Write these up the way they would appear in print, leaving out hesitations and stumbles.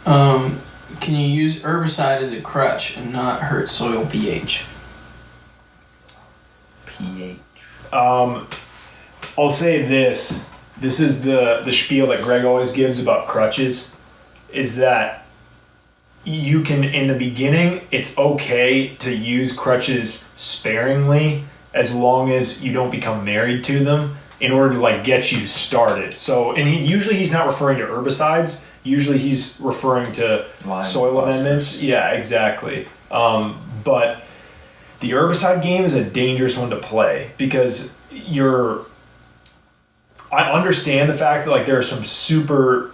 Can you use herbicide as a crutch and not hurt soil pH? pH. I'll say this. This is the spiel that Greg always gives about crutches, is that you can, in the beginning, it's okay to use crutches sparingly as long as you don't become married to them in order to like get you started. So, and usually he's not referring to herbicides. Usually he's referring to soil amendments. Yeah, exactly. But the herbicide game is a dangerous one to play because I understand the fact that like there are some super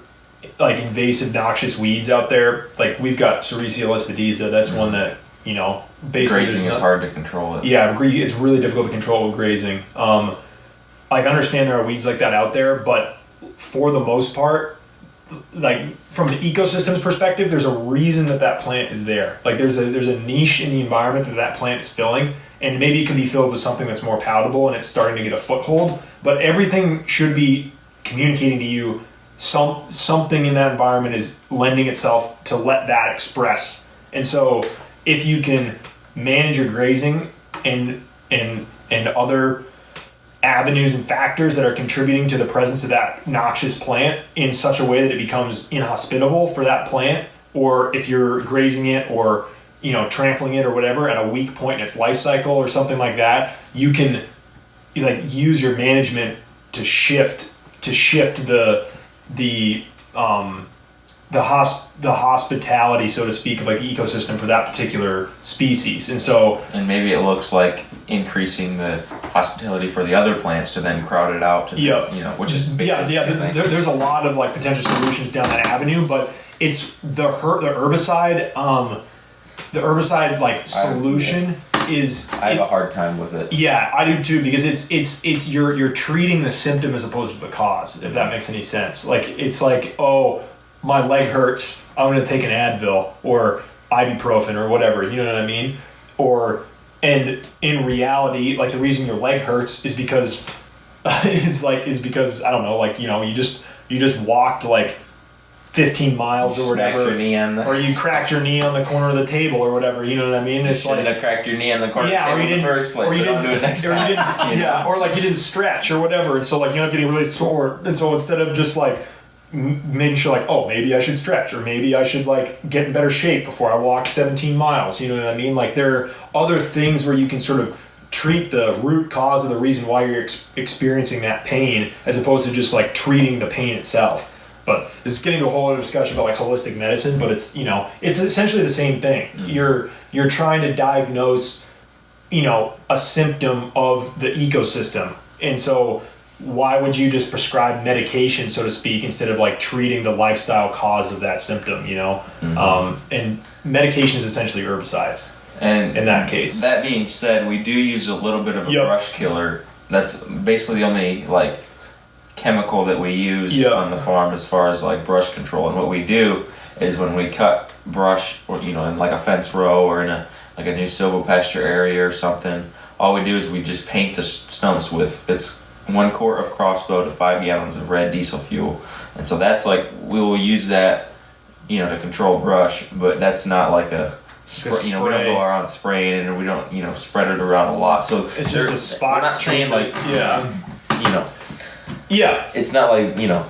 like invasive, noxious weeds out there. Like we've got Sericea lespedeza. That's one that, you know, basically grazing is hard to control it. Yeah, it's really difficult to control with grazing. Like I understand there are weeds like that out there, but for the most part, like from the ecosystem's perspective, there's a reason that plant is there. Like there's a niche in the environment that plant is filling, and maybe it can be filled with something that's more palatable and it's starting to get a foothold. But everything should be communicating to you something in that environment is lending itself to let that express. And so if you can manage your grazing and other avenues and factors that are contributing to the presence of that noxious plant in such a way that it becomes inhospitable for that plant, or if you're grazing it or, you know, trampling it or whatever at a weak point in its life cycle or something like that, you can like use your management to shift the hospitality, so to speak, of like the ecosystem for that particular species. And maybe it looks like increasing the hospitality for the other plants to then crowd it out to which is basically there's a lot of like potential solutions down that avenue, but it's the herbicide like solution is I have a hard time with it. Yeah, I do too, because it's you're treating the symptom as opposed to the cause, if that makes any sense. Like it's like, oh, my leg hurts, I'm gonna take an Advil or ibuprofen or whatever, you know what I mean? And in reality, like the reason your leg hurts is because because I don't know, like, you know, you just walked like 15 miles or whatever, or you cracked your knee on the corner of the table or whatever, you know what I mean? It's shouldn't have cracked your knee on the corner of the table in the first place, or you don't do it next time. Or like you didn't stretch or whatever, and so like you end up getting really sore, and so instead of just like making sure like, oh, maybe I should stretch, or maybe I should like get in better shape before I walk 17 miles, you know what I mean? Like there are other things where you can sort of treat the root cause of the reason why you're experiencing that pain, as opposed to just like treating the pain itself. But this is getting to a whole other discussion about like holistic medicine, but it's, you know, it's essentially the same thing. Mm-hmm. You're trying to diagnose, you know, a symptom of the ecosystem. And so why would you just prescribe medication, so to speak, instead of like treating the lifestyle cause of that symptom, you know? Mm-hmm. And medication is essentially herbicides. And in that case. That being said, we do use a little bit of a brush killer. That's basically the only like chemical that we use on the farm as far as like brush control. And what we do is when we cut brush, or you know, in like a fence row or in a like a new silvopasture area or something, all we do is we just paint the stumps with 1 quart of crossbow to 5 gallons of red diesel fuel. And so that's like, we will use that, you know, to control brush, but that's not like a you know, we don't go around spraying, and we don't, you know, spread it around a lot. So it's just a spot. We're not saying like, you know, it's not like, you know,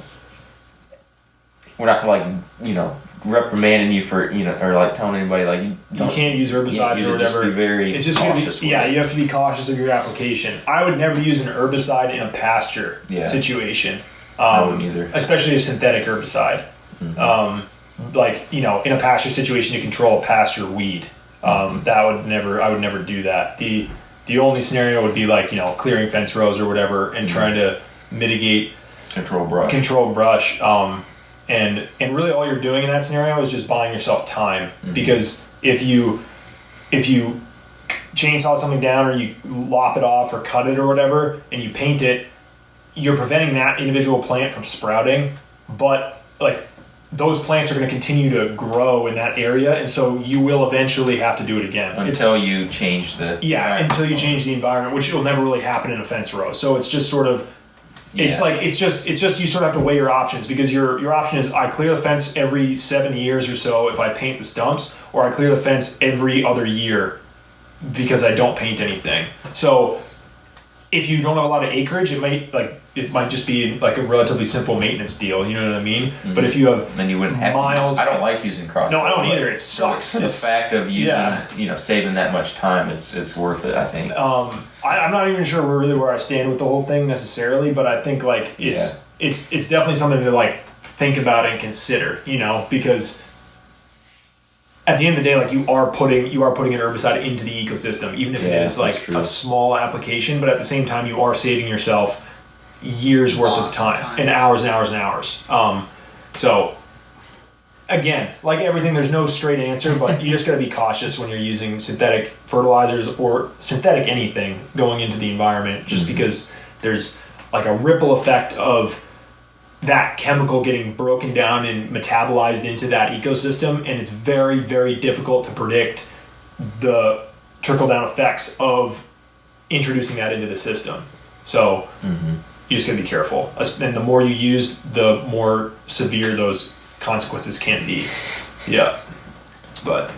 we're not like, you know, reprimanding you for, you know, or like telling anybody like you can't use herbicides or whatever. Just be very cautious. You have to be cautious of your application. I would never use an herbicide in a pasture situation. I wouldn't either, especially a synthetic herbicide. Mm-hmm. Like, you know, in a pasture situation to control a pasture weed. I would never do that. The only scenario would be like, you know, clearing fence rows or whatever, and trying to mitigate control brush. And really all you're doing in that scenario is just buying yourself time, because if you chainsaw something down, or you lop it off or cut it or whatever, and you paint it, you're preventing that individual plant from sprouting, but like those plants are going to continue to grow in that area, and so you will eventually have to do it again until you change the environment, which will never really happen in a fence row. So it's just sort of It's like it's just you sort of have to weigh your options, because your option is I clear the fence every 7 years or so if I paint the stumps, or I clear the fence every other year because I don't paint anything. So if you don't have a lot of acreage, it might just be like a relatively simple maintenance deal. You know what I mean? Mm-hmm. But if you have then you wouldn't have miles. I don't like using cross. No, I don't either. It sucks. The fact of using, saving that much time, it's worth it. I think. I'm not even sure really where I stand with the whole thing necessarily, but I think like it's definitely something to like think about and consider. Because at the end of the day, like you are putting an herbicide into the ecosystem, even if it is like a small application, but at the same time you are saving yourself years worth of time and hours and hours and hours. So again, like everything, there's no straight answer, but you just got to be cautious when you're using synthetic fertilizers or synthetic anything going into the environment, just because there's like a ripple effect of that chemical getting broken down and metabolized into that ecosystem, and it's very, very difficult to predict the trickle-down effects of introducing that into the system. So you just gotta be careful, and the more you use, the more severe those consequences can be. Yeah, but